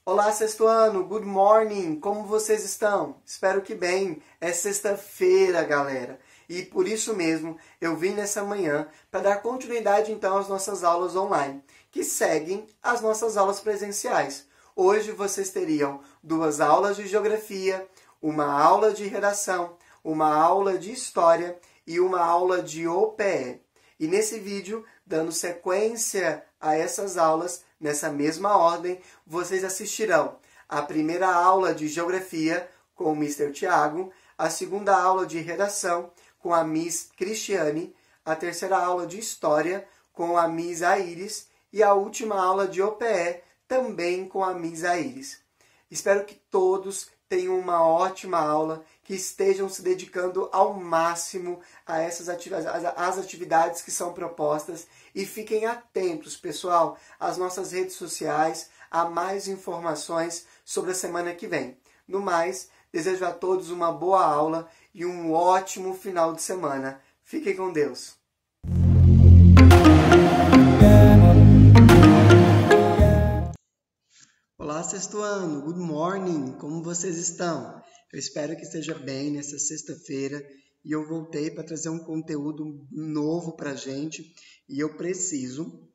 Olá, sexto ano, good morning, como vocês estão? Espero que bem. É sexta-feira, galera. E por isso mesmo eu vim nessa manhã para dar continuidade então às nossas aulas online, que seguem as nossas aulas presenciais. Hoje vocês teriam 2 aulas de geografia, uma aula de redação, uma aula de história e uma aula de OPE. E nesse vídeo, dando sequência a essas aulas, nessa mesma ordem, vocês assistirão a primeira aula de Geografia com o Mr. Tiago, a segunda aula de Redação com a Miss Cristiane, a terceira aula de História com a Miss Aires e a última aula de OPE também com a Miss Aires. Espero que todos tenham uma ótima aula, que estejam se dedicando ao máximo a essas atividades que são propostas e fiquem atentos, pessoal, às nossas redes sociais, a mais informações sobre a semana que vem. No mais, desejo a todos uma boa aula e um ótimo final de semana. Fiquem com Deus! Olá, sexto ano, good morning, como vocês estão? Eu espero que esteja bem nessa sexta-feira e eu voltei para trazer um conteúdo novo para a gente e eu preciso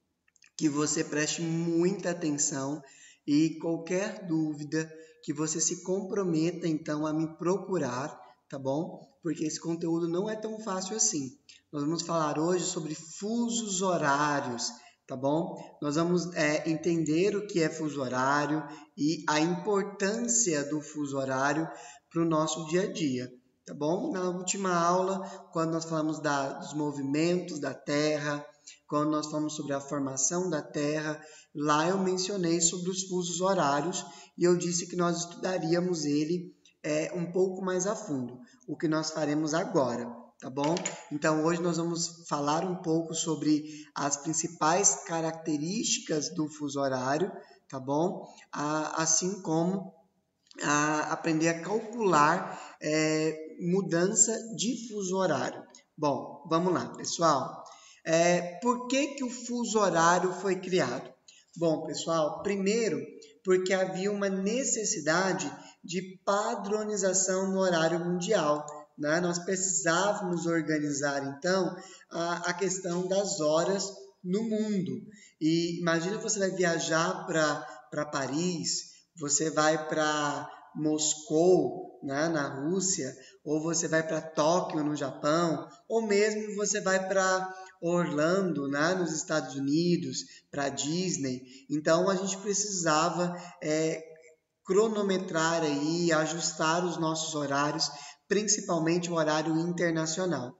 que você preste muita atenção e qualquer dúvida que você se comprometa então a me procurar, tá bom? Porque esse conteúdo não é tão fácil assim. Nós vamos falar hoje sobre fusos horários, tá bom? Nós vamos entender o que é fuso horário e a importância do fuso horário para o nosso dia a dia, tá bom? Na última aula, quando nós falamos dos movimentos da Terra, quando nós falamos sobre a formação da Terra, lá eu mencionei sobre os fusos horários e eu disse que nós estudaríamos ele um pouco mais a fundo, o que nós faremos agora. Tá bom? Então, hoje nós vamos falar um pouco sobre as principais características do fuso horário, tá bom? Assim como aprender a calcular mudança de fuso horário. Bom, vamos lá, pessoal. Por que o fuso horário foi criado? Bom, pessoal, primeiro, porque havia uma necessidade de padronização no horário mundial. Né? Nós precisávamos organizar, então, a questão das horas no mundo. E imagina você vai viajar para Paris, você vai para Moscou, né, na Rússia, ou você vai para Tóquio, no Japão, ou mesmo você vai para Orlando, né, nos Estados Unidos, para Disney. Então, a gente precisava cronometrar aí, ajustar os nossos horários, principalmente o horário internacional.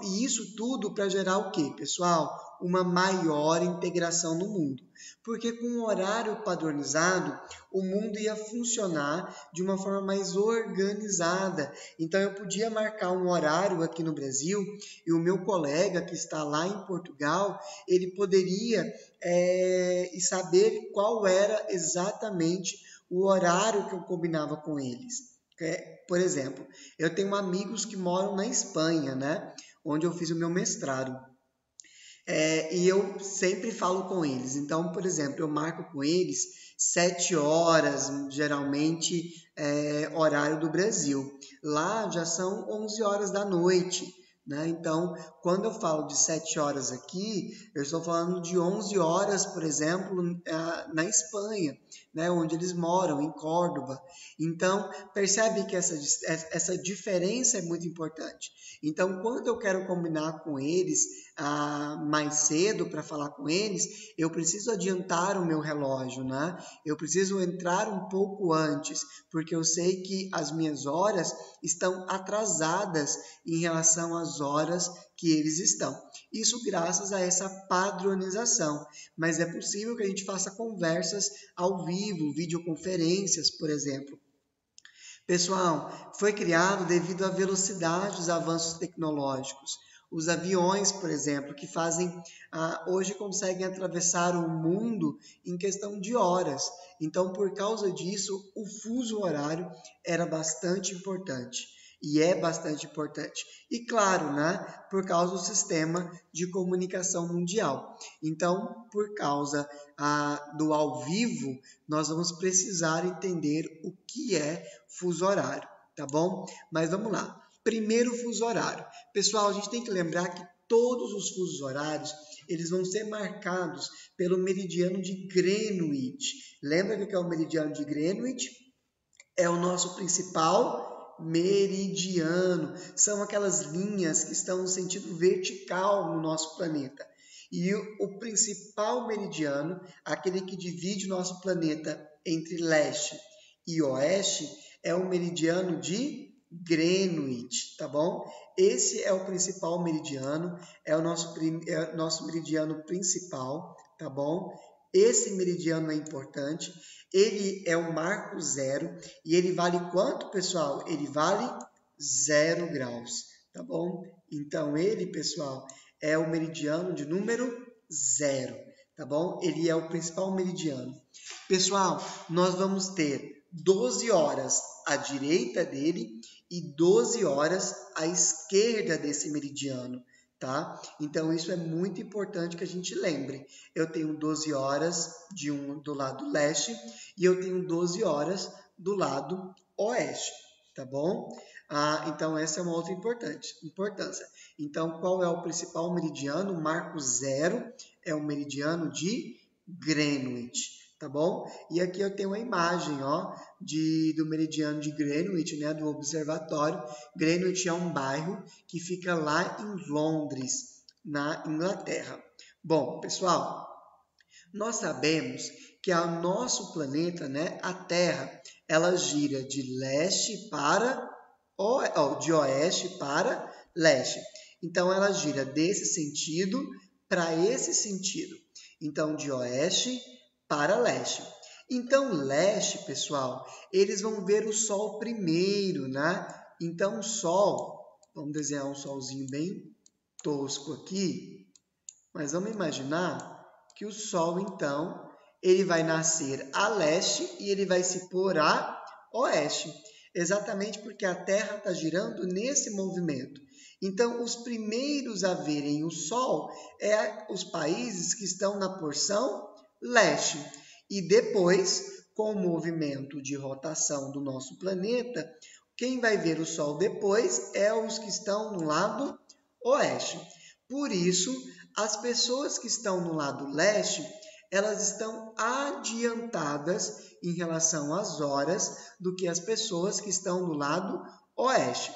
E isso tudo para gerar o quê, pessoal? Uma maior integração no mundo. Porque com um horário padronizado, o mundo ia funcionar de uma forma mais organizada. Então, eu podia marcar um horário aqui no Brasil e o meu colega que está lá em Portugal, ele poderia saber qual era exatamente o horário que eu combinava com eles. Por exemplo, eu tenho amigos que moram na Espanha, né? Onde eu fiz o meu mestrado. E eu sempre falo com eles. Então, por exemplo, eu marco com eles 7 horas, geralmente, horário do Brasil. Lá já são 11 horas da noite. Né? Então, quando eu falo de 7 horas aqui, eu estou falando de 11 horas, por exemplo, na Espanha, né? Onde eles moram, em Córdoba. Então, percebe que essa diferença é muito importante. Então, quando eu quero combinar com eles mais cedo para falar com eles, eu preciso adiantar o meu relógio, né? Eu preciso entrar um pouco antes, porque eu sei que as minhas horas estão atrasadas em relação às horas que eles estão. Isso graças a essa padronização. Mas é possível que a gente faça conversas ao vivo, videoconferências, por exemplo. Pessoal, foi criado devido à velocidade dos avanços tecnológicos. Os aviões, por exemplo, que hoje conseguem atravessar o mundo em questão de horas. Então, por causa disso, o fuso horário era bastante importante. e é bastante importante. E claro, né, por causa do sistema de comunicação mundial. Então, por causa do ao vivo, nós vamos precisar entender o que é fuso horário, tá bom? Mas vamos lá. Primeiro fuso horário. Pessoal, a gente tem que lembrar que todos os fusos horários, eles vão ser marcados pelo meridiano de Greenwich. Lembra o que é o meridiano de Greenwich? É o nosso principal meridiano. São aquelas linhas que estão no sentido vertical no nosso planeta. E o principal meridiano, aquele que divide o nosso planeta entre leste e oeste, é o meridiano de Greenwich, tá bom? Esse é o principal meridiano, é o nosso meridiano principal, tá bom? Esse meridiano é importante, ele é o marco zero e ele vale quanto, pessoal? Ele vale 0 graus, tá bom? Então, ele, pessoal, é o meridiano de número 0, tá bom? Ele é o principal meridiano. Pessoal, nós vamos ter 12 horas à direita dele e 12 horas à esquerda desse meridiano, tá? Então, isso é muito importante que a gente lembre. Eu tenho 12 horas do lado leste e eu tenho 12 horas do lado oeste, tá bom? Então, essa é uma outra importância. Então, qual é o principal meridiano? O marco zero é o meridiano de Greenwich. Tá bom? E aqui eu tenho uma imagem, ó, do meridiano de Greenwich, né, do observatório. Greenwich é um bairro que fica lá em Londres, na Inglaterra. Bom, pessoal, nós sabemos que o nosso planeta, né, a Terra, ela gira de oeste para leste. Então, ela gira desse sentido para esse sentido. Então, de oeste para leste. Então, leste, pessoal, eles vão ver o Sol primeiro, né? Então, o Sol, vamos desenhar um solzinho bem tosco aqui, mas vamos imaginar que o Sol, então, ele vai nascer a leste e ele vai se pôr a oeste, exatamente porque a Terra está girando nesse movimento. Então, os primeiros a verem o Sol os países que estão na porção leste. E depois, com o movimento de rotação do nosso planeta, quem vai ver o Sol depois é os que estão no lado oeste. Por isso, as pessoas que estão no lado leste, elas estão adiantadas em relação às horas do que as pessoas que estão do lado oeste.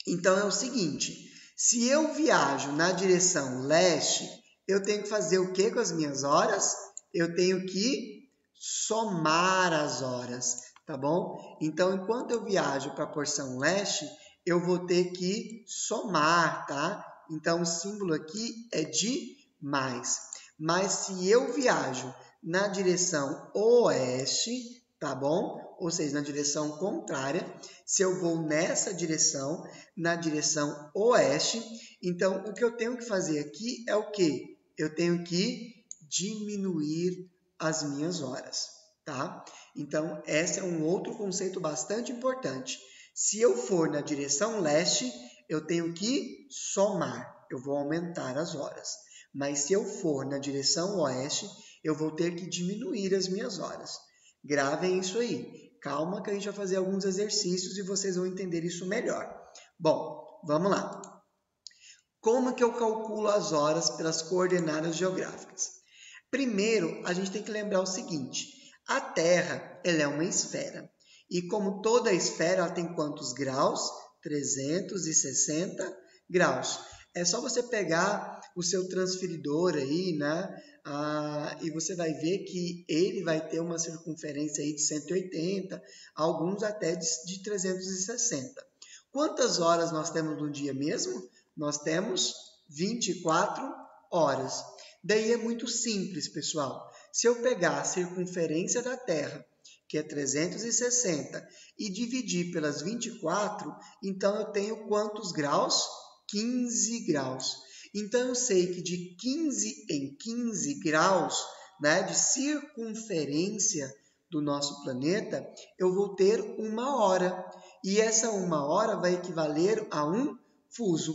Então, é o seguinte, se eu viajo na direção leste, eu tenho que fazer o que com as minhas horas? Eu tenho que somar as horas, tá bom? Então, enquanto eu viajo para a porção leste, eu vou ter que somar, tá? Então, o símbolo aqui é de mais. Mas se eu viajo na direção oeste, tá bom? Ou seja, na direção contrária, se eu vou nessa direção, na direção oeste, então o que eu tenho que fazer aqui é o quê? Eu tenho que diminuir as minhas horas, tá? Então, esse é um outro conceito bastante importante. Se eu for na direção leste, eu tenho que somar, eu vou aumentar as horas. Mas se eu for na direção oeste, eu vou ter que diminuir as minhas horas. Gravem isso aí. Calma que a gente vai fazer alguns exercícios e vocês vão entender isso melhor. Bom, vamos lá. Como que eu calculo as horas pelas coordenadas geográficas? Primeiro, a gente tem que lembrar o seguinte. A Terra, ela é uma esfera. E como toda esfera, ela tem quantos graus? 360 graus. É só você pegar o seu transferidor aí, né? E você vai ver que ele vai ter uma circunferência aí de 180, alguns até de 360. Quantas horas nós temos no dia mesmo? Nós temos 24 horas. Daí é muito simples, pessoal. Se eu pegar a circunferência da Terra, que é 360, e dividir pelas 24, então eu tenho quantos graus? 15 graus. Então, eu sei que de 15 em 15 graus, né, de circunferência do nosso planeta, eu vou ter 1 hora. E essa 1 hora vai equivaler a um fuso.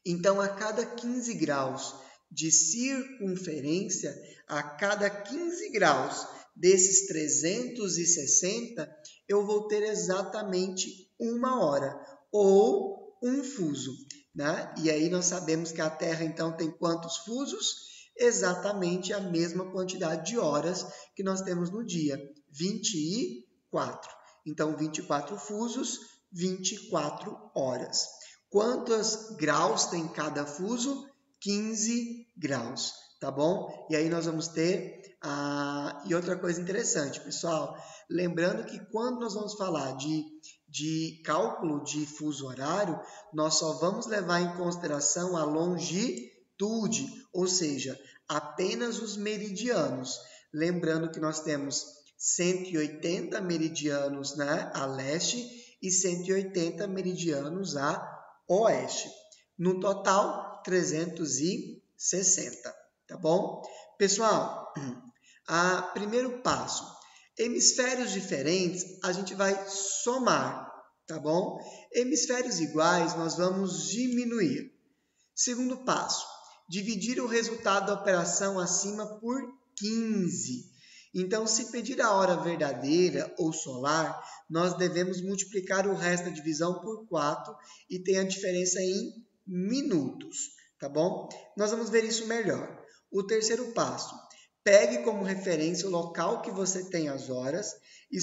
Então, a cada 15 graus de circunferência, a cada 15 graus desses 360, eu vou ter exatamente 1 hora, ou um fuso, né? E aí nós sabemos que a Terra, então, tem quantos fusos? Exatamente a mesma quantidade de horas que nós temos no dia, 24. Então, 24 fusos, 24 horas. Quantos graus tem cada fuso? 15 graus, tá bom? E aí nós vamos ter... E outra coisa interessante, pessoal, lembrando que quando nós vamos falar de cálculo de fuso horário, nós só vamos levar em consideração a longitude, ou seja, apenas os meridianos. Lembrando que nós temos 180 meridianos, né, a leste e 180 meridianos a oeste. No total, 360, tá bom? Pessoal, primeiro passo, hemisférios diferentes, a gente vai somar, tá bom? Hemisférios iguais, nós vamos diminuir. Segundo passo, dividir o resultado da operação acima por 15. Então, se pedir a hora verdadeira ou solar, nós devemos multiplicar o resto da divisão por 4 e ter a diferença em minutos, tá bom? Nós vamos ver isso melhor. O terceiro passo, pegue como referência o local que você tem as horas e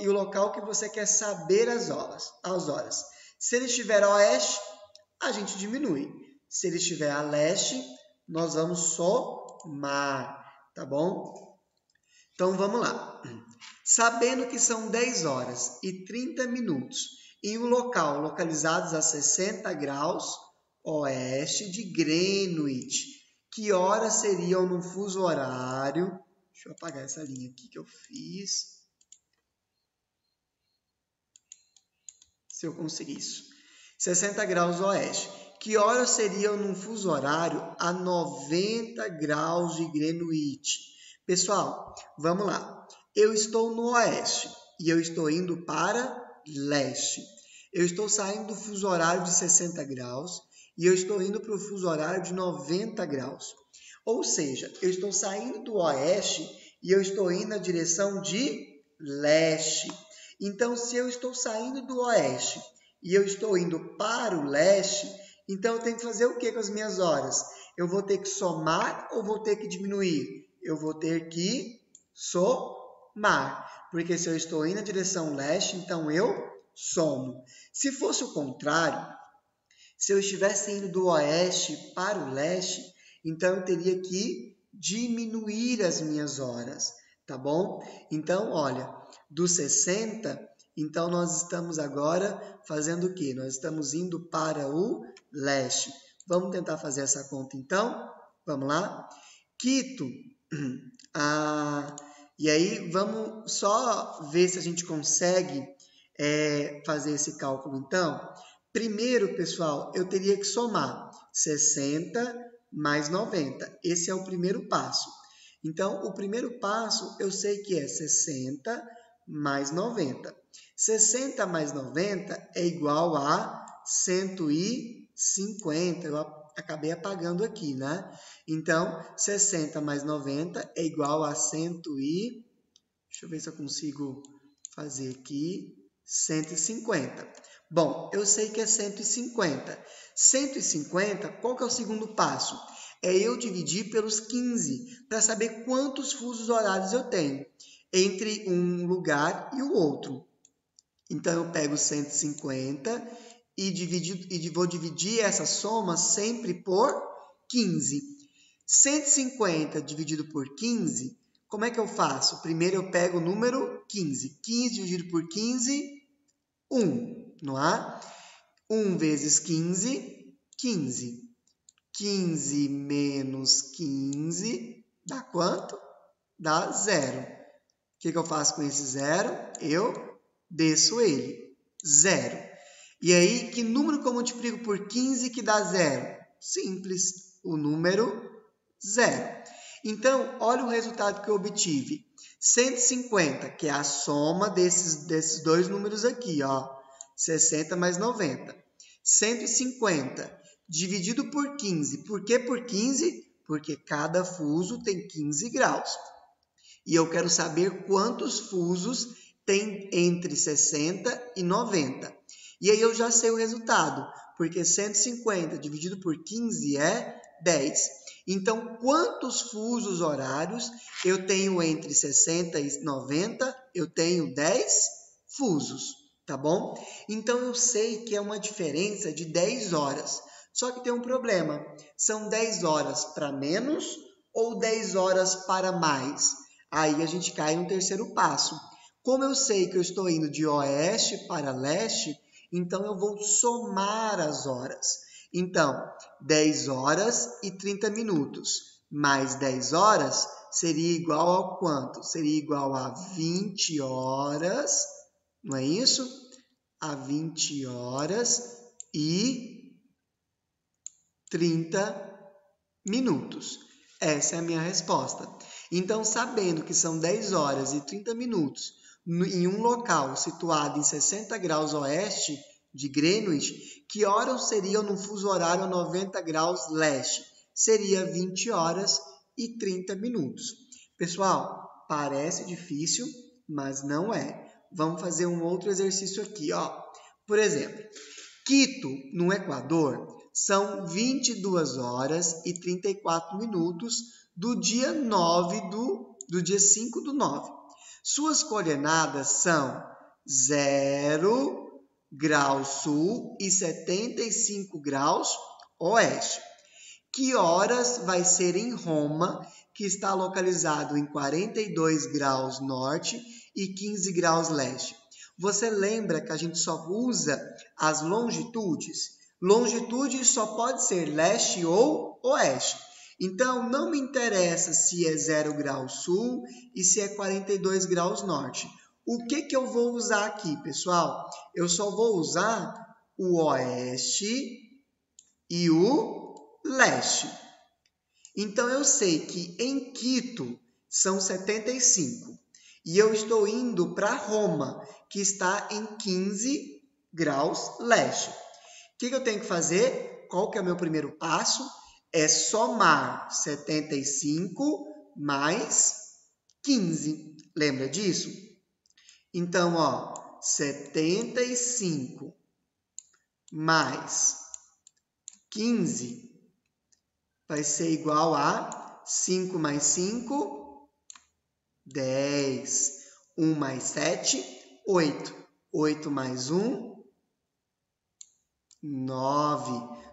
o local que você quer saber as horas. Se ele estiver a oeste, a gente diminui. Se ele estiver a leste, nós vamos somar, tá bom? Então, vamos lá. Sabendo que são 10 horas e 30 minutos em um local localizados a 60 graus oeste de Greenwich, que horas seriam no fuso horário? Deixa eu apagar essa linha aqui que eu fiz. Se eu conseguir isso. 60 graus oeste. Que horas seriam num fuso horário a 90 graus de Greenwich? Pessoal, vamos lá. Eu estou no oeste e eu estou indo para leste. Eu estou saindo do fuso horário de 60 graus e eu estou indo para o fuso horário de 90 graus. Ou seja, eu estou saindo do oeste e eu estou indo na direção de leste. Então, se eu estou saindo do oeste e eu estou indo para o leste, então eu tenho que fazer o que com as minhas horas? Eu vou ter que somar ou vou ter que diminuir? Eu vou ter que somar, porque se eu estou indo na direção leste, então eu somo. Se fosse o contrário, se eu estivesse indo do oeste para o leste, então eu teria que diminuir as minhas horas, tá bom? Então, olha, dos 60, então nós estamos agora fazendo o quê? Nós estamos indo para o leste. Vamos tentar fazer essa conta então? Vamos lá? Quito. E aí, vamos só ver se a gente consegue fazer esse cálculo, então. Primeiro, pessoal, eu teria que somar 60 mais 90. Esse é o primeiro passo. Então, o primeiro passo, eu sei que é 60 mais 90. 60 mais 90 é igual a 150. Eu acabei apagando aqui, né? Então, 60 mais 90 é igual a 100 e... Deixa eu ver se eu consigo fazer aqui. 150. Bom, eu sei que é 150. 150, qual que é o segundo passo? É eu dividir pelos 15, para saber quantos fusos horários eu tenho entre um lugar e o outro. Então, eu pego 150 e vou dividir essa soma sempre por 15. 150 dividido por 15, como é que eu faço? Primeiro eu pego o número 15. 15 dividido por 15, 1, não é? 1 vezes 15, 15. 15 menos 15 dá quanto? Dá 0. O que eu faço com esse 0? Eu desço ele. 0. E aí, que número que eu multiplico por 15 que dá 0? Simples, o número 0. Então, olha o resultado que eu obtive. 150, que é a soma desses dois números aqui, ó. 60 mais 90. 150 dividido por 15. Por que por 15? Porque cada fuso tem 15 graus. E eu quero saber quantos fusos tem entre 60 e 90. E aí eu já sei o resultado, porque 150 dividido por 15 é 10. Então, quantos fusos horários eu tenho entre 60 e 90? Eu tenho 10 fusos, tá bom? Então, eu sei que é uma diferença de 10 horas. Só que tem um problema. São 10 horas para menos ou 10 horas para mais? Aí a gente cai no terceiro passo. Como eu sei que eu estou indo de oeste para leste, então eu vou somar as horas. Então, 10 horas e 30 minutos mais 10 horas seria igual a quanto? Seria igual a 20 horas, não é isso? A 20 horas e 30 minutos. Essa é a minha resposta. Então, sabendo que são 10 horas e 30 minutos em um local situado em 60 graus oeste de Greenwich, que horas seriam no fuso horário 90 graus leste? Seria 20 horas e 30 minutos. Pessoal, parece difícil, mas não é. Vamos fazer um outro exercício aqui, ó. Por exemplo, Quito, no Equador, são 22 horas e 34 minutos do dia 5 do 9. Suas coordenadas são 0 graus sul e 75 graus oeste. Que horas vai ser em Roma, que está localizado em 42 graus norte e 15 graus leste? Você lembra que a gente só usa as longitudes? Longitude só pode ser leste ou oeste. Então, não me interessa se é 0 graus sul e se é 42 graus norte. O que eu vou usar aqui, pessoal? Eu só vou usar o oeste e o leste. Então, eu sei que em Quito são 75. E eu estou indo para Roma, que está em 15 graus leste. O que eu tenho que fazer? Qual que é o meu primeiro passo? É somar 75 mais 15. Lembra disso? Então, ó, 75 mais 15 vai ser igual a 5 mais 5, 10. 1 mais 7, 8. 8 mais 1, 9.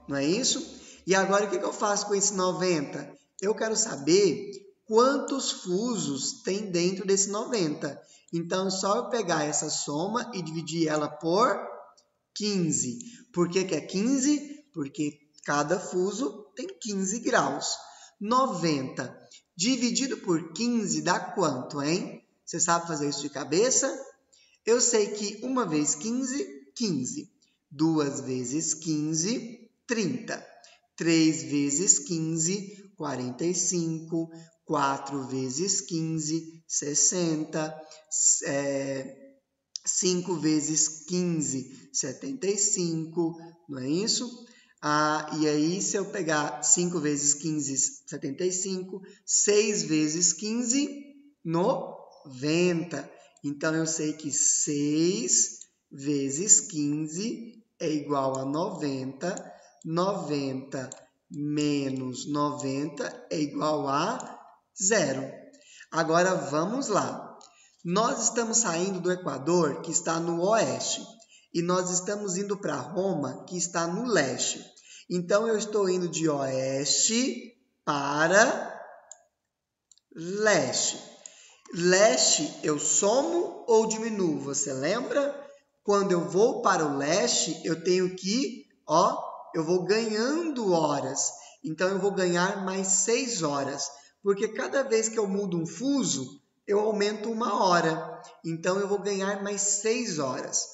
Não é isso? E agora, o que eu faço com esse 90? Eu quero saber quantos fusos tem dentro desse 90. Então, só eu pegar essa soma e dividir ela por 15. Por que é 15? Porque cada fuso tem 15 graus. 90 dividido por 15 dá quanto, hein? Você sabe fazer isso de cabeça? Eu sei que 1 vezes 15, 15. 2 vezes 15, 30. 3 vezes 15, 45. 4 vezes 15, 60. 5 vezes 15, 75, não é isso? E aí, se eu pegar 5 vezes 15, 75, 6 vezes 15, 90. Então, eu sei que 6 vezes 15 é igual a 90. 90 menos 90 é igual a 0. Agora, vamos lá. Nós estamos saindo do Equador, que está no oeste, e nós estamos indo para Roma, que está no leste. Então, eu estou indo de oeste para leste. Leste, eu somo ou diminuo? Você lembra? Quando eu vou para o leste, eu tenho que, eu vou ganhando horas. Então, eu vou ganhar mais 6 horas. Porque cada vez que eu mudo um fuso, eu aumento 1 hora. Então, eu vou ganhar mais 6 horas.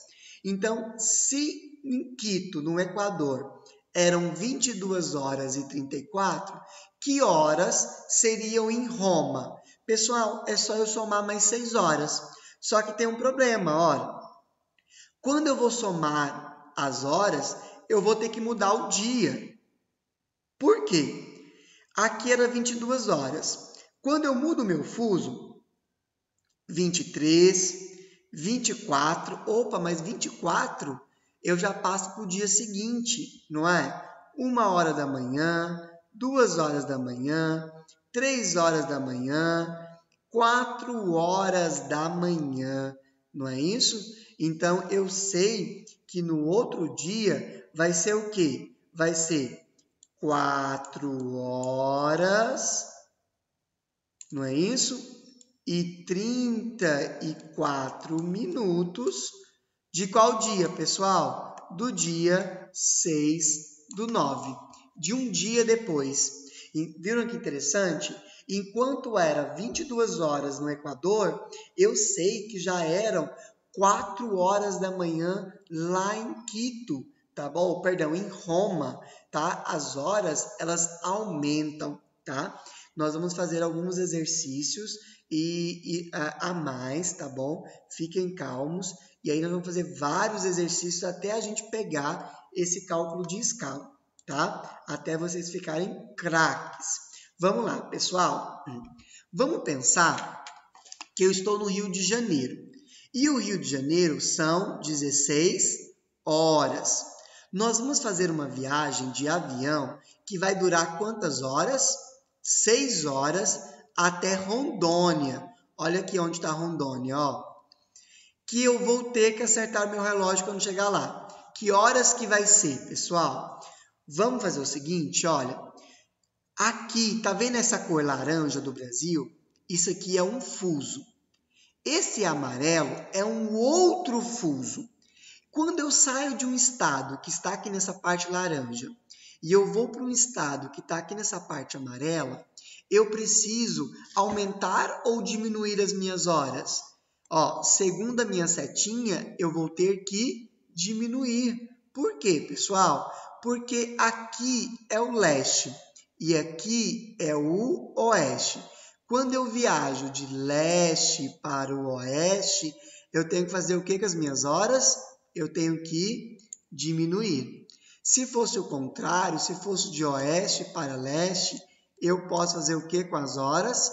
Então, se em Quito, no Equador, eram 22 horas e 34, que horas seriam em Roma? Pessoal, é só eu somar mais 6 horas. Só que tem um problema, olha. Quando eu vou somar as horas, eu vou ter que mudar o dia. Por quê? Aqui era 22 horas. Quando eu mudo o meu fuso, 23, 24, opa, mas 24 eu já passo para o dia seguinte, não é? 1h da manhã, 2h da manhã, 3h da manhã, 4h da manhã, não é isso? Então, eu sei que no outro dia vai ser o quê? Vai ser 4 horas, não é isso? E 34 minutos. De qual dia, pessoal? Do dia 6/9, de um dia depois. E viram que interessante? Enquanto era 22 horas no Equador, eu sei que já eram 4 horas da manhã lá em Quito, tá bom? Perdão, em Roma, tá? As horas, elas aumentam, tá? Nós vamos fazer alguns exercícios a mais, tá bom? Fiquem calmos. E aí nós vamos fazer vários exercícios até a gente pegar esse cálculo de escala, tá? Até vocês ficarem craques. Vamos lá, pessoal. Vamos pensar que eu estou no Rio de Janeiro. E o Rio de Janeiro são 16 horas. Nós vamos fazer uma viagem de avião que vai durar quantas horas? 6 horas até Rondônia. Olha aqui onde está Rondônia, ó. Que eu vou ter que acertar meu relógio quando chegar lá. Que horas que vai ser, pessoal? Vamos fazer o seguinte, olha. Aqui, tá vendo essa cor laranja do Brasil? Isso aqui é um fuso. Esse amarelo é um outro fuso. Quando eu saio de um estado que está aqui nessa parte laranja e eu vou para um estado que está aqui nessa parte amarela, eu preciso aumentar ou diminuir as minhas horas? Ó, segundo a minha setinha, eu vou ter que diminuir. Por quê, pessoal? Porque aqui é o leste e aqui é o oeste. Quando eu viajo de leste para o oeste, eu tenho que fazer o que com as minhas horas? Eu tenho que diminuir. Se fosse o contrário, se fosse de oeste para leste, eu posso fazer o que com as horas?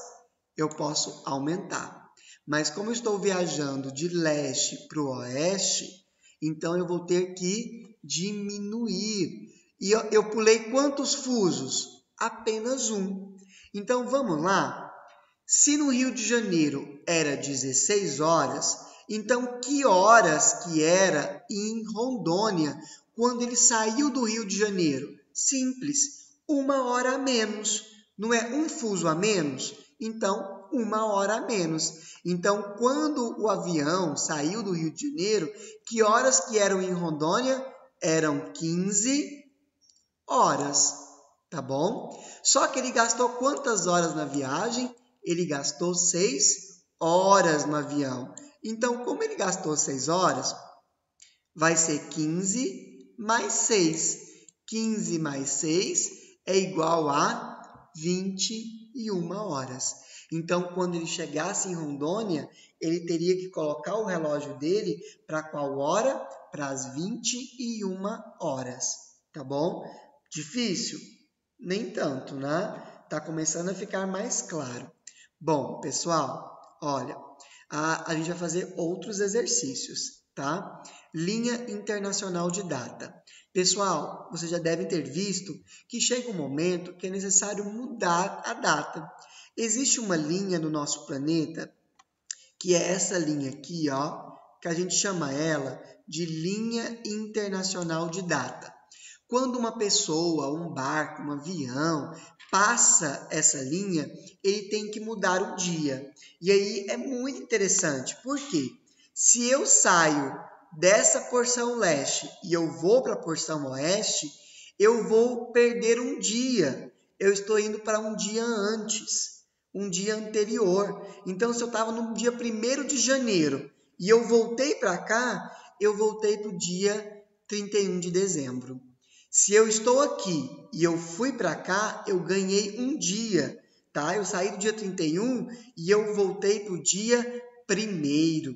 Eu posso aumentar. Mas como eu estou viajando de leste para o oeste, então eu vou ter que diminuir. E eu pulei quantos fusos? Apenas um. Então vamos lá. Se no Rio de Janeiro era 16 horas, então que horas que era em Rondônia quando ele saiu do Rio de Janeiro? Simples, 1 hora a menos. Não é um fuso a menos? Então, 1 hora a menos. Então, quando o avião saiu do Rio de Janeiro, que horas que eram em Rondônia? Eram 15 horas, tá bom? Só que ele gastou quantas horas na viagem? Ele gastou 6 horas no avião. Então, como ele gastou 6 horas, vai ser 15 mais 6. 15 mais 6 é igual a 21 horas. Então, quando ele chegasse em Rondônia, ele teria que colocar o relógio dele para qual hora? Para as 21 horas, tá bom? Difícil? Nem tanto, né? Tá começando a ficar mais claro. Bom, pessoal, olha, a gente vai fazer outros exercícios, tá? Linha internacional de data. Pessoal, vocês já devem ter visto que chega um momento que é necessário mudar a data. Existe uma linha no nosso planeta, que é essa linha aqui, ó, que a gente chama ela de linha internacional de data. Quando uma pessoa, um barco, um avião passa essa linha, ele tem que mudar o dia. E aí é muito interessante, porque se eu saio dessa porção leste e eu vou para a porção oeste, eu vou perder um dia. Eu estou indo para um dia antes, um dia anterior. Então, se eu estava no dia 1º de janeiro e eu voltei para cá, eu voltei para o dia 31 de dezembro. Se eu estou aqui e eu fui para cá, eu ganhei um dia, tá? Eu saí do dia 31 e eu voltei para o dia 1º.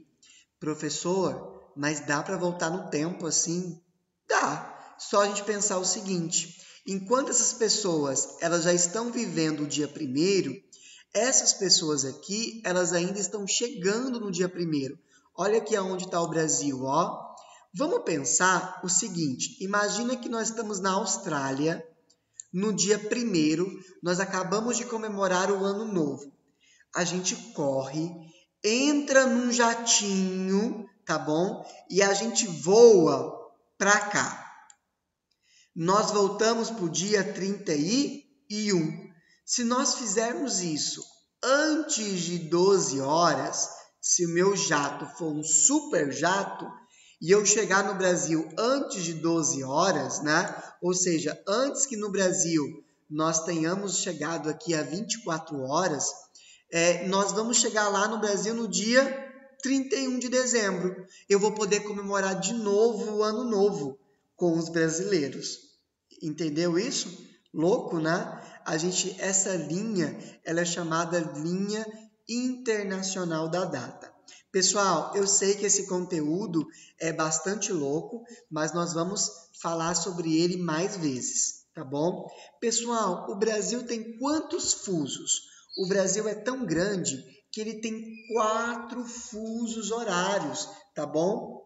Professor, mas dá para voltar no tempo assim? Dá. Só a gente pensar o seguinte, enquanto essas pessoas elas já estão vivendo o dia 1º, essas pessoas aqui, elas ainda estão chegando no dia 1º. Olha aqui aonde está o Brasil, ó. Vamos pensar o seguinte, imagina que nós estamos na Austrália, no dia 1º, nós acabamos de comemorar o Ano Novo. A gente corre, entra num jatinho, tá bom? E a gente voa para cá. Nós voltamos para o dia 31. Se nós fizermos isso antes de 12 horas, se o meu jato for um super jato, e eu chegar no Brasil antes de 12 horas, né? Ou seja, antes que no Brasil nós tenhamos chegado aqui a 24 horas, nós vamos chegar lá no Brasil no dia 31 de dezembro. Eu vou poder comemorar de novo o Ano Novo com os brasileiros. Entendeu isso? Louco, né? Essa linha, ela é chamada linha internacional da data. Pessoal, eu sei que esse conteúdo é bastante louco, mas nós vamos falar sobre ele mais vezes, tá bom? Pessoal, o Brasil tem quantos fusos? O Brasil é tão grande que ele tem 4 fusos horários, tá bom?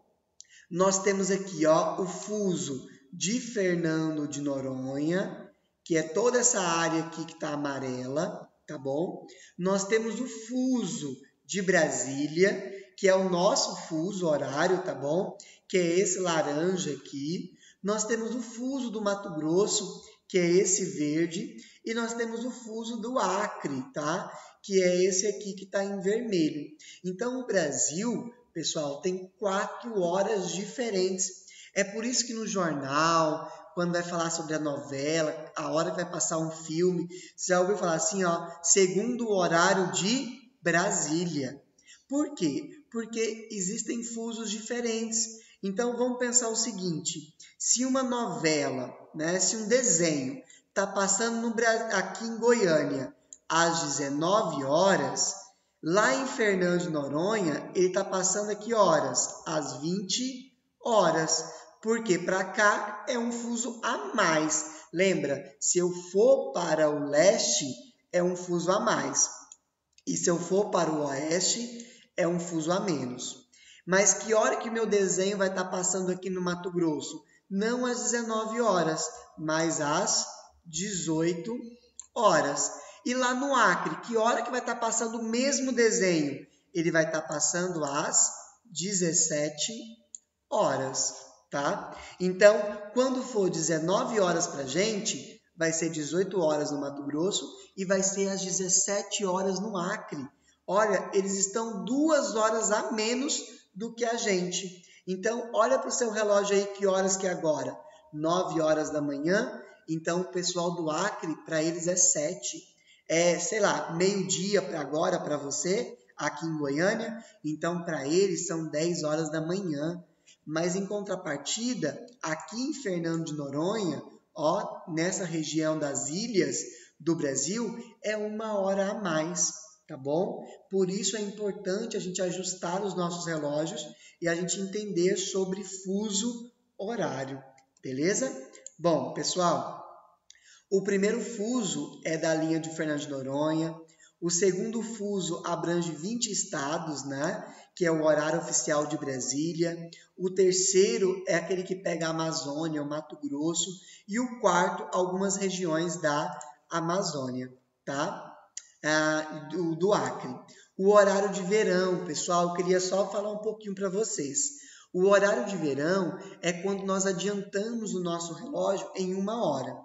Nós temos aqui, ó, o fuso de Fernando de Noronha, que é toda essa área aqui que está amarela, tá bom? Nós temos o fuso de Brasília, que é o nosso fuso horário, tá bom? Que é esse laranja aqui. Nós temos o fuso do Mato Grosso, que é esse verde. E nós temos o fuso do Acre, tá? Que é esse aqui que está em vermelho. Então, o Brasil, pessoal, tem 4 horas diferentes. É por isso que no jornal, quando vai falar sobre a novela, a hora que vai passar um filme, você já ouviu falar assim, ó, segundo o horário de Brasília. Por quê? Porque existem fusos diferentes. Então, vamos pensar o seguinte, se uma novela, né, se um desenho está passando aqui em Goiânia às 19 horas, lá em Fernando de Noronha, ele está passando aqui horas, às 20 horas. Porque para cá é um fuso a mais. Lembra, se eu for para o leste, é um fuso a mais. E se eu for para o oeste, é um fuso a menos. Mas que hora que meu desenho vai estar passando aqui no Mato Grosso? Não às 19 horas, mas às 18 horas. E lá no Acre, que hora que vai estar passando o mesmo desenho? Ele vai estar passando às 17 horas, tá? Então, quando for 19 horas para a gente, vai ser 18 horas no Mato Grosso e vai ser às 17 horas no Acre. Olha, eles estão 2 horas a menos do que a gente. Então, olha para o seu relógio aí, que horas que é agora? 9 horas da manhã. Então, o pessoal do Acre, para eles é 7. Sei lá, meio-dia para agora para você, aqui em Goiânia. Então, para eles são 10 horas da manhã. Mas, em contrapartida, aqui em Fernando de Noronha, ó, nessa região das ilhas do Brasil, é 1 hora a mais, tá bom? Por isso é importante a gente ajustar os nossos relógios e a gente entender sobre fuso horário, beleza? Bom, pessoal, o primeiro fuso é da linha de Fernando de Noronha, o segundo fuso abrange 20 estados, né? Que é o horário oficial de Brasília. O terceiro é aquele que pega a Amazônia, o Mato Grosso. E o quarto, algumas regiões da Amazônia, tá? Do Acre. O horário de verão, pessoal, eu queria só falar um pouquinho para vocês. O horário de verão é quando nós adiantamos o nosso relógio em 1 hora.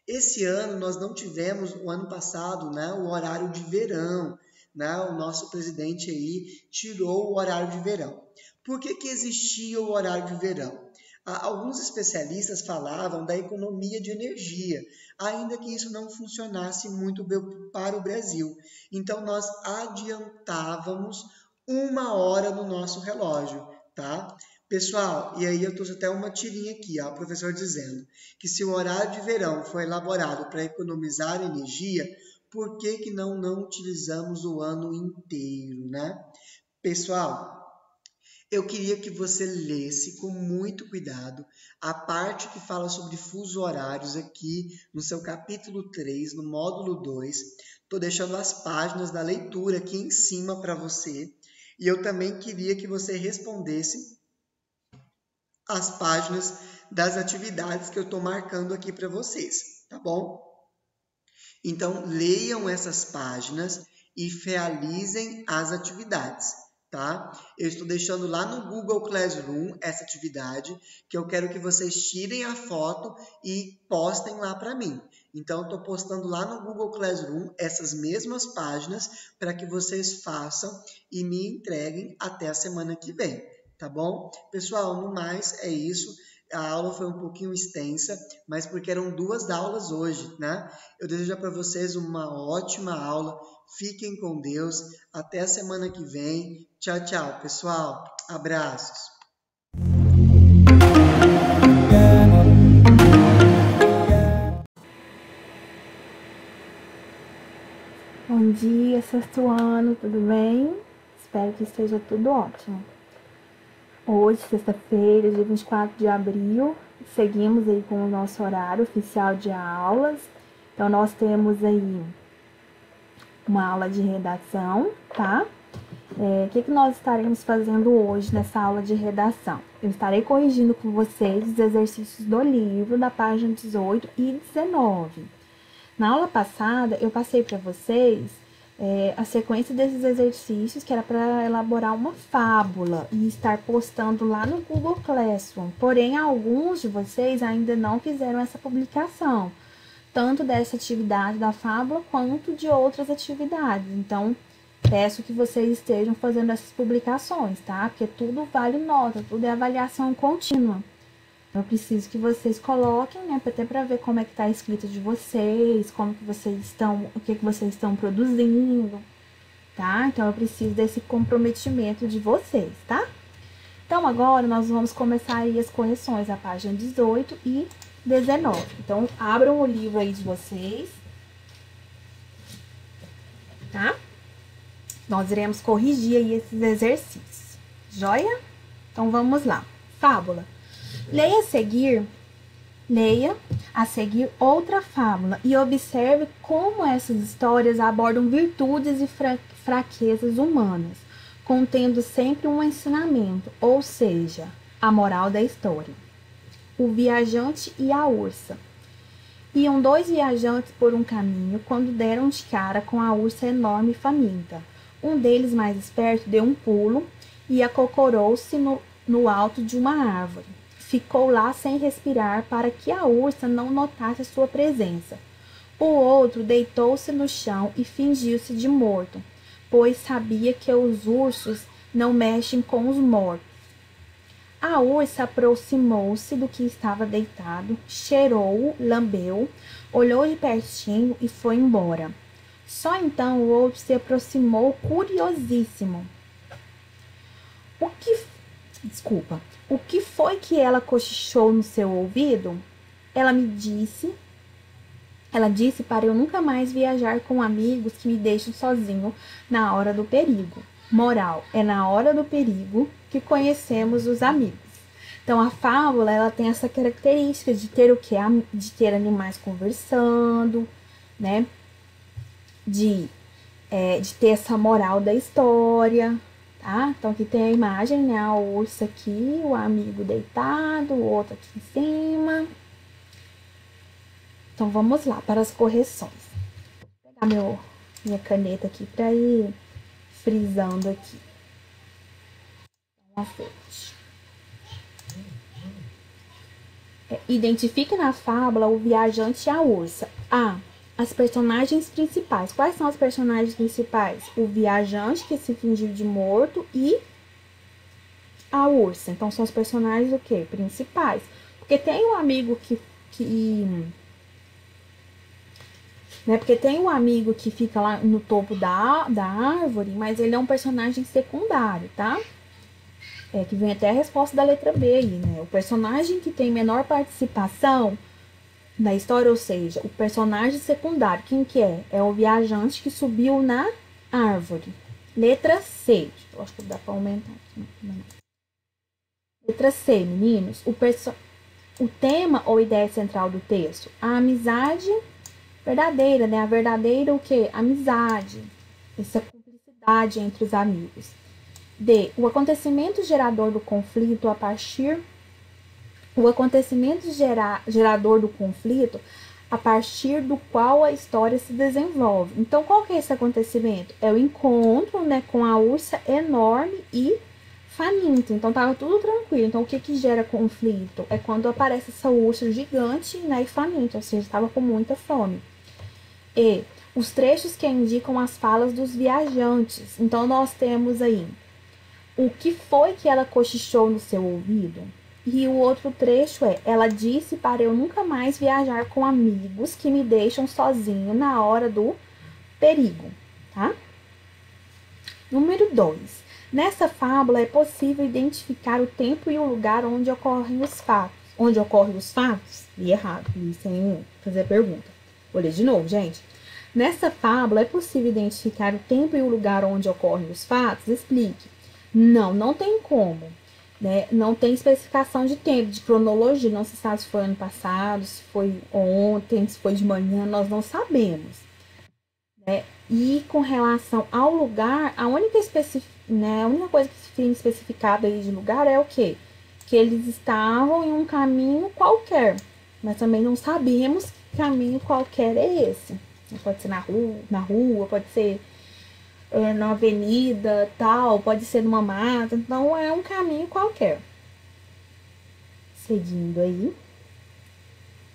Esse ano nós não tivemos, o ano passado, né, o horário de verão, né? O nosso presidente aí tirou o horário de verão. Por que existia o horário de verão? Alguns especialistas falavam da economia de energia, ainda que isso não funcionasse muito bem para o Brasil. Então, nós adiantávamos 1 hora no nosso relógio, tá? Pessoal, e aí eu trouxe até uma tirinha aqui, ó, o professor dizendo que se o horário de verão foi elaborado para economizar energia, por que que não utilizamos o ano inteiro, né? Pessoal, eu queria que você lesse com muito cuidado a parte que fala sobre fuso horários aqui no seu capítulo 3, no módulo 2. Estou deixando as páginas da leitura aqui em cima para você. E eu também queria que você respondesse as páginas das atividades que eu estou marcando aqui para vocês, tá bom? Então, leiam essas páginas e realizem as atividades, tá? Eu estou deixando lá no Google Classroom essa atividade, que eu quero que vocês tirem a foto e postem lá para mim. Então, eu estou postando lá no Google Classroom essas mesmas páginas para que vocês façam e me entreguem até a semana que vem, tá bom? Pessoal, no mais, é isso. A aula foi um pouquinho extensa, mas porque eram 2 aulas hoje, né? Eu desejo para vocês uma ótima aula. Fiquem com Deus. Até a semana que vem. Tchau, tchau, pessoal. Abraços. Bom dia, sexto ano, tudo bem? Espero que esteja tudo ótimo. Hoje, sexta-feira, dia 24 de abril, seguimos aí com o nosso horário oficial de aulas. Então, nós temos aí uma aula de redação, tá? O que nós estaremos fazendo hoje nessa aula de redação? Eu estarei corrigindo com vocês os exercícios do livro, da página 18 e 19. Na aula passada, eu passei para vocês a sequência desses exercícios, que era para elaborar uma fábula e estar postando lá no Google Classroom. Porém, alguns de vocês ainda não fizeram essa publicação, tanto dessa atividade da fábula quanto de outras atividades. Então, peço que vocês estejam fazendo essas publicações, tá? Porque tudo vale nota, tudo é avaliação contínua. Eu preciso que vocês coloquem, né, até para ver como é que tá a escrita de vocês, como que vocês estão, o que vocês estão produzindo, tá? Então, eu preciso desse comprometimento de vocês, tá? Então, agora nós vamos começar aí as correções, a página 18 e 19. Então, abram o livro aí de vocês, tá? Nós iremos corrigir aí esses exercícios, joia? Então, vamos lá. Fábula. Leia a seguir outra fábula e observe como essas histórias abordam virtudes e fraquezas humanas, contendo sempre um ensinamento, ou seja, a moral da história. O viajante e a ursa. Iam 2 viajantes por um caminho quando deram de cara com a ursa enorme e faminta. Um deles, mais esperto, deu um pulo e acocorou-se no alto de uma árvore. Ficou lá sem respirar para que a ursa não notasse a sua presença. O outro deitou-se no chão e fingiu-se de morto, pois sabia que os ursos não mexem com os mortos. A ursa aproximou-se do que estava deitado, cheirou-o, lambeu, olhou de pertinho e foi embora. Só então o outro se aproximou curiosíssimo. O que foi que ela cochichou no seu ouvido? Ela disse para eu nunca mais viajar com amigos que me deixam sozinho na hora do perigo. Moral, é na hora do perigo que conhecemos os amigos. Então, a fábula, ela tem essa característica de ter o quê? De ter animais conversando, né? De ter essa moral da história, tá? Então, aqui tem a imagem, né? A ursa aqui, o amigo deitado, o outro aqui em cima. Então, vamos lá para as correções. Vou pegar minha caneta aqui para ir frisando aqui. Uma frente. Identifique na fábula o viajante e a ursa. As personagens principais. Quais são as personagens principais? O viajante, que se fingiu de morto, e a ursa. Então, são os personagens o quê? Principais. Porque tem um amigo porque tem um amigo que fica lá no topo da árvore, mas ele é um personagem secundário, tá? Que vem até a resposta da letra B aí, né? O personagem que tem menor participação da história, ou seja, o personagem secundário, quem que é? É o viajante que subiu na árvore. Letra C. Eu acho que dá para aumentar aqui. Letra C, meninos. O tema ou ideia central do texto? A amizade verdadeira, né? A verdadeira o quê? Amizade. Essa cumplicidade entre os amigos. D. O acontecimento gerador do conflito a partir... O acontecimento gerador do conflito a partir do qual a história se desenvolve. Então, qual que é esse acontecimento? É o encontro, né, com a ursa enorme e faminta. Então, tava tudo tranquilo. Então, o que que gera conflito? É quando aparece essa ursa gigante, né, e faminta, ou seja, estava com muita fome. E os trechos que indicam as falas dos viajantes. Então, nós temos aí o que foi que ela cochichou no seu ouvido. E o outro trecho é: ela disse para eu nunca mais viajar com amigos que me deixam sozinho na hora do perigo, tá? Número 2. Nessa fábula é possível identificar o tempo e o lugar onde ocorrem os fatos. Onde ocorrem os fatos? Li errado, li sem fazer a pergunta. Vou ler de novo, gente. Nessa fábula é possível identificar o tempo e o lugar onde ocorrem os fatos? Explique. Não tem como. Né? Não tem especificação de tempo, de cronologia, não se sabe se foi ano passado, se foi ontem, se foi de manhã, nós não sabemos. Né? E com relação ao lugar, a única coisa que fica especificada aí de lugar é o quê? Que eles estavam em um caminho qualquer, mas também não sabemos que caminho qualquer é esse. Pode ser na rua, pode ser na avenida, tal, pode ser numa mata, então é um caminho qualquer. Seguindo aí.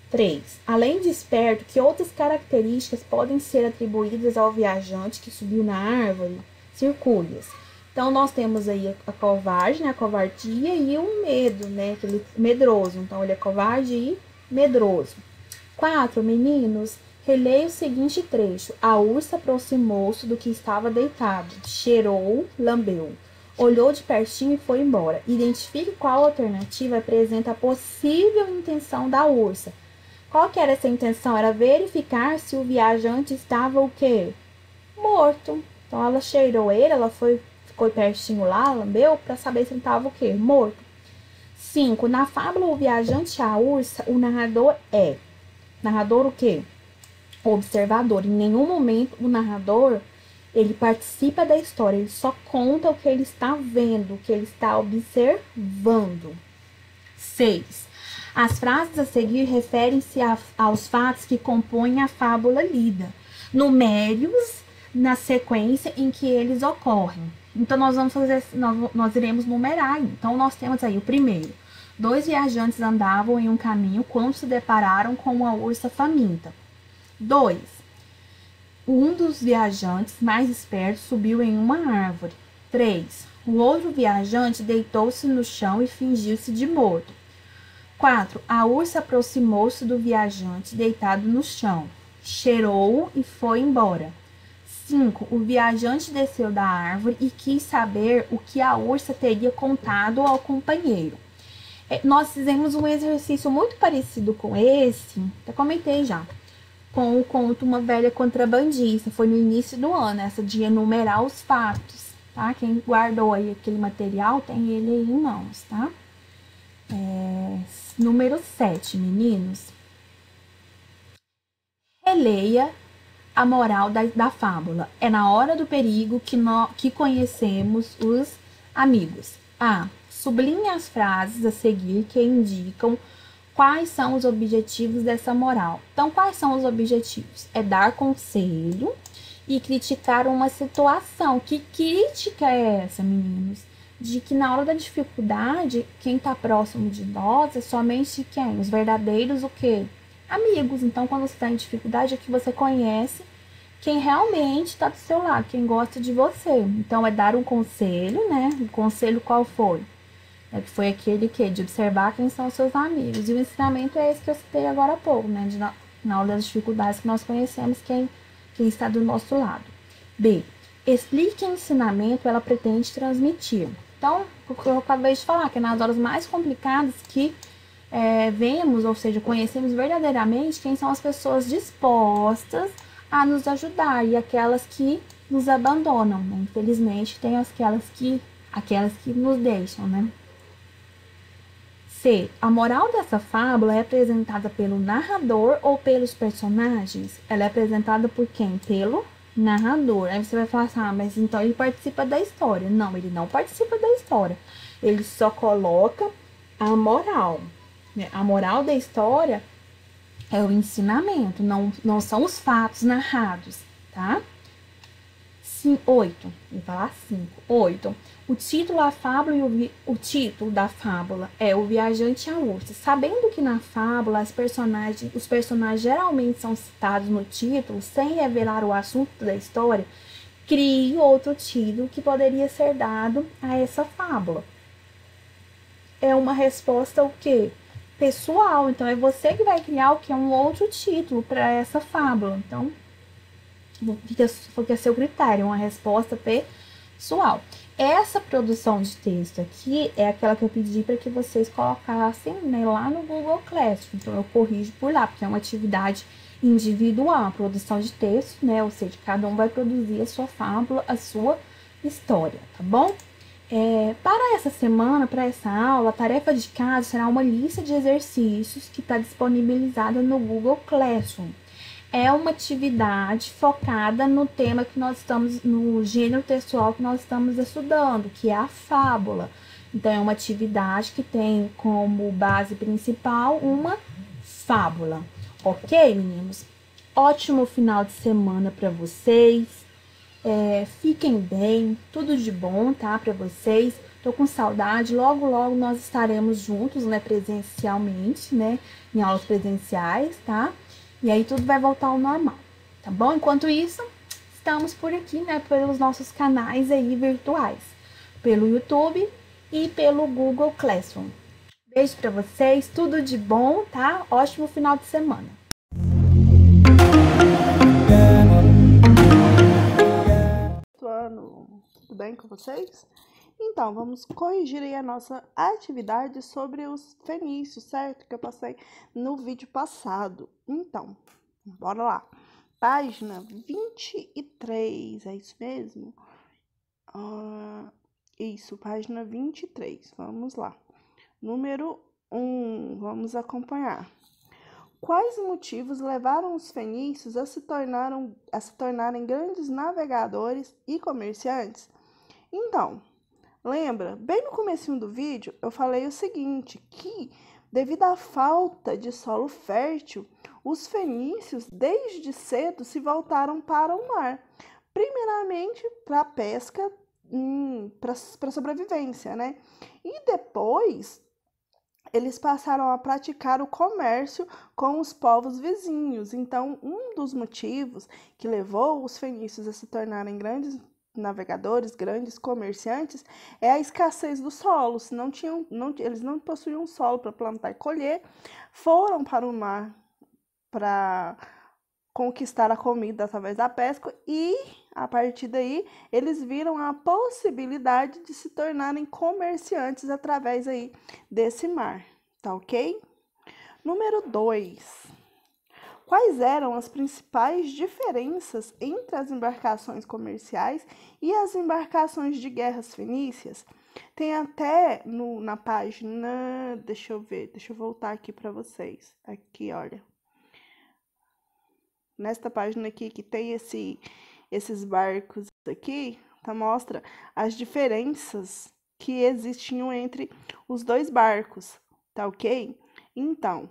3. Além de esperto, que outras características podem ser atribuídas ao viajante que subiu na árvore? Circule-as. Então, nós temos aí a covarde, né, a covardia e o medo, né, aquele medroso. Então, ele é covarde e medroso. 4. Meninos, releia o seguinte trecho. A ursa aproximou-se do que estava deitado, cheirou, lambeu, olhou de pertinho e foi embora. Identifique qual alternativa apresenta a possível intenção da ursa. Qual que era essa intenção? Era verificar se o viajante estava o quê? Morto. Então, ela cheirou ele, ficou pertinho lá, lambeu, para saber se ele estava o quê? Morto. 5. Na fábula O Viajante e a Ursa, o narrador é... Narrador o quê? Observador. Em nenhum momento o narrador, ele participa da história, ele só conta o que ele está vendo, o que ele está observando. 6. As frases a seguir referem-se aos fatos que compõem a fábula lida. Numere-os na sequência em que eles ocorrem. Então, nós iremos numerar. Então, nós temos aí o primeiro. 2 viajantes andavam em um caminho quando se depararam com uma ursa faminta. 2. Um dos viajantes mais espertos subiu em uma árvore. 3. O outro viajante deitou-se no chão e fingiu-se de morto. 4. A ursa aproximou-se do viajante deitado no chão, cheirou-o e foi embora. 5. O viajante desceu da árvore e quis saber o que a ursa teria contado ao companheiro. Nós fizemos um exercício muito parecido com esse, até comentei já, com o conto Uma Velha Contrabandista. Foi no início do ano, essa de enumerar os fatos, tá? Quem guardou aí aquele material tem ele aí em mãos, tá? Número 7, meninos. Releia a moral da fábula. É na hora do perigo que conhecemos os amigos. A. Sublinhe as frases a seguir que indicam quais são os objetivos dessa moral. Então, quais são os objetivos? É dar conselho e criticar uma situação. Que crítica é essa, meninos? De que na hora da dificuldade, quem está próximo de nós é somente quem? Os verdadeiros o quê? Amigos. Então, quando você está em dificuldade, é que você conhece quem realmente está do seu lado, quem gosta de você. Então, é dar um conselho, né? O conselho qual foi? Que foi aquele que de observar quem são os seus amigos. E o ensinamento é esse que eu citei agora há pouco, né? Na hora das dificuldades que nós conhecemos quem está do nosso lado. B. Explique que ensinamento ela pretende transmitir. Então, o que eu acabei de falar, que é nas horas mais complicadas que vemos, ou seja, conhecemos verdadeiramente quem são as pessoas dispostas a nos ajudar e aquelas que nos abandonam, né? Infelizmente, tem aquelas que nos deixam, né? C. A moral dessa fábula é apresentada pelo narrador ou pelos personagens? Ela é apresentada por quem? Pelo narrador. Aí você vai falar assim, mas então ele participa da história. Não, ele não participa da história. Ele só coloca a moral. A moral da história é o ensinamento, não são os fatos narrados, tá? 8. Vou falar 5. 8. O título da fábula é O Viajante e a Ursa. Sabendo que na fábula os personagens geralmente são citados no título sem revelar o assunto da história, crie outro título que poderia ser dado a essa fábula. É uma resposta o quê? Pessoal. Então é você que vai criar o que é um outro título para essa fábula. Então fica a seu critério, uma resposta pessoal. Essa produção de texto aqui é aquela que eu pedi para que vocês colocassem, né, lá no Google Classroom. Então eu corrijo por lá, porque é uma atividade individual, a produção de texto, né? Ou seja, cada um vai produzir a sua fábula, a sua história, tá bom? Para essa semana, para essa aula, a tarefa de casa será uma lista de exercícios que está disponibilizada no Google Classroom. É uma atividade focada no tema que nós estamos, no gênero textual que nós estamos estudando, que é a fábula. Então, é uma atividade que tem como base principal uma fábula. Ok, meninos? Ótimo final de semana para vocês. Fiquem bem, tudo de bom, tá? Para vocês. Tô com saudade. Logo, logo nós estaremos juntos, né? Presencialmente, né? Em aulas presenciais, tá? E aí tudo vai voltar ao normal, tá bom? Enquanto isso, estamos por aqui, né? Pelos nossos canais aí virtuais. Pelo YouTube e pelo Google Classroom. Beijo pra vocês, tudo de bom, tá? Ótimo final de semana. Tudo bem com vocês? Então, vamos corrigir aí a nossa atividade sobre os fenícios, certo? Que eu passei no vídeo passado. Então, bora lá. Página 23, é isso mesmo? Isso, página 23, vamos lá. Número 1, vamos acompanhar. Quais motivos levaram os fenícios a se tornarem grandes navegadores e comerciantes? Então, lembra, bem no comecinho do vídeo, eu falei o seguinte, que devido à falta de solo fértil, os fenícios, desde cedo, se voltaram para o mar. Primeiramente, para a pesca, para sobrevivência, né? E depois, eles passaram a praticar o comércio com os povos vizinhos. Então, um dos motivos que levou os fenícios a se tornarem grandes navegadores, grandes comerciantes, é a escassez do solo. Eles não possuíam solo para plantar e colher, foram para o mar para conquistar a comida através da pesca e, a partir daí, eles viram a possibilidade de se tornarem comerciantes através aí desse mar, tá ok? Número 2. Quais eram as principais diferenças entre as embarcações comerciais e as embarcações de guerras fenícias? Tem até na página, deixa eu voltar aqui para vocês. Aqui, olha. Nesta página aqui que tem esses barcos aqui, tá, mostra as diferenças que existiam entre os dois barcos, tá ok? Então,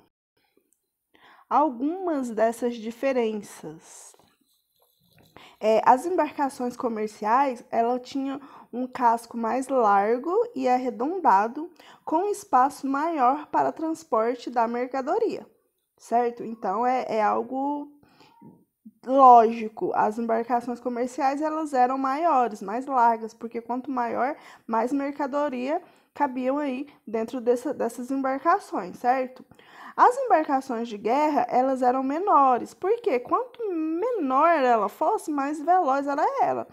algumas dessas diferenças. As embarcações comerciais, ela tinha um casco mais largo e arredondado, com espaço maior para transporte da mercadoria, certo? Então, é algo lógico, as embarcações comerciais elas eram maiores, mais largas, porque quanto maior, mais mercadoria cabiam aí dentro dessas embarcações, certo? As embarcações de guerra, elas eram menores, porque quanto menor ela fosse, mais veloz ela era.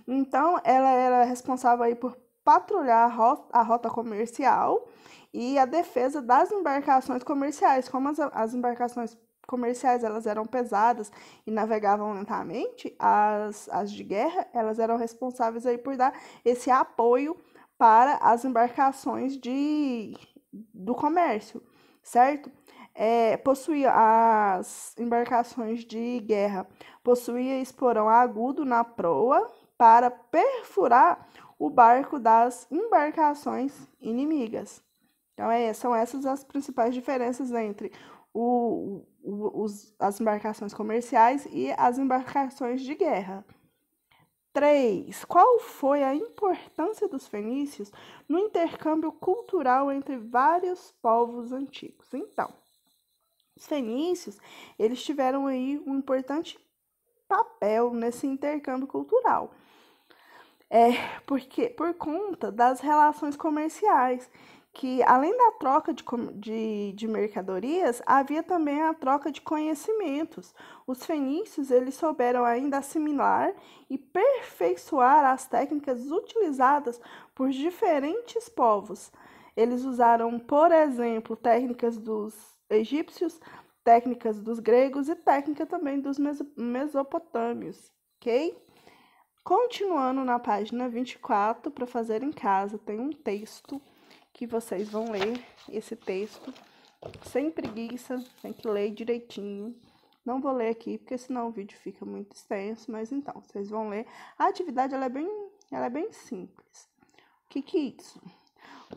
Então, ela era responsável aí por patrulhar a rota comercial e a defesa das embarcações comerciais. Como as embarcações comerciais elas eram pesadas e navegavam lentamente, as de guerra elas eram responsáveis aí por dar esse apoio para as embarcações do comércio, certo? Possuía as embarcações de guerra, possuía esporão agudo na proa para perfurar o barco das embarcações inimigas. Então, são essas as principais diferenças entre as embarcações comerciais e as embarcações de guerra. 3. Qual foi a importância dos fenícios no intercâmbio cultural entre vários povos antigos? Então, os fenícios, eles tiveram aí um importante papel nesse intercâmbio cultural. Porque por conta das relações comerciais, que além da troca de mercadorias, havia também a troca de conhecimentos. Os fenícios, eles souberam ainda assimilar e perfeiçoar as técnicas utilizadas por diferentes povos. Eles usaram, por exemplo, técnicas dos egípcios, técnicas dos gregos e técnica também dos mesopotâmios, ok? Continuando na página 24, para fazer em casa, tem um texto que vocês vão ler esse texto sem preguiça, tem que ler direitinho. Não vou ler aqui, porque senão o vídeo fica muito extenso, mas então, vocês vão ler. A atividade ela é bem simples. O que é isso?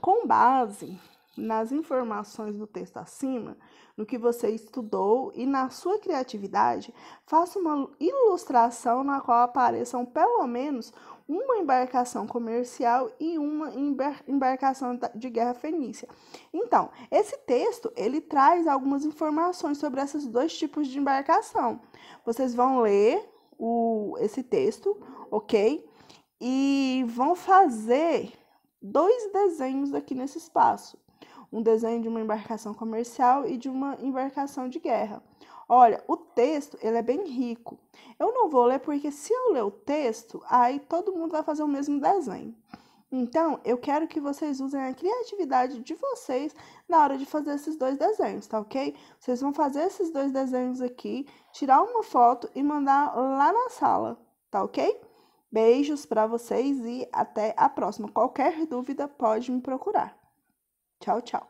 Com base nas informações do texto acima, no que você estudou e na sua criatividade, faça uma ilustração na qual apareçam pelo menos uma embarcação comercial e uma embarcação de guerra fenícia. Então, esse texto, ele traz algumas informações sobre esses dois tipos de embarcação. Vocês vão ler esse texto, ok? E vão fazer 2 desenhos aqui nesse espaço. Um desenho de uma embarcação comercial e de uma embarcação de guerra. Olha, o texto, ele é bem rico. Eu não vou ler porque se eu ler o texto, aí todo mundo vai fazer o mesmo desenho. Então, eu quero que vocês usem a criatividade de vocês na hora de fazer esses 2 desenhos, tá ok? Vocês vão fazer esses 2 desenhos aqui, tirar uma foto e mandar lá na sala, tá ok? Beijos para vocês e até a próxima. Qualquer dúvida pode me procurar. Tchau, tchau.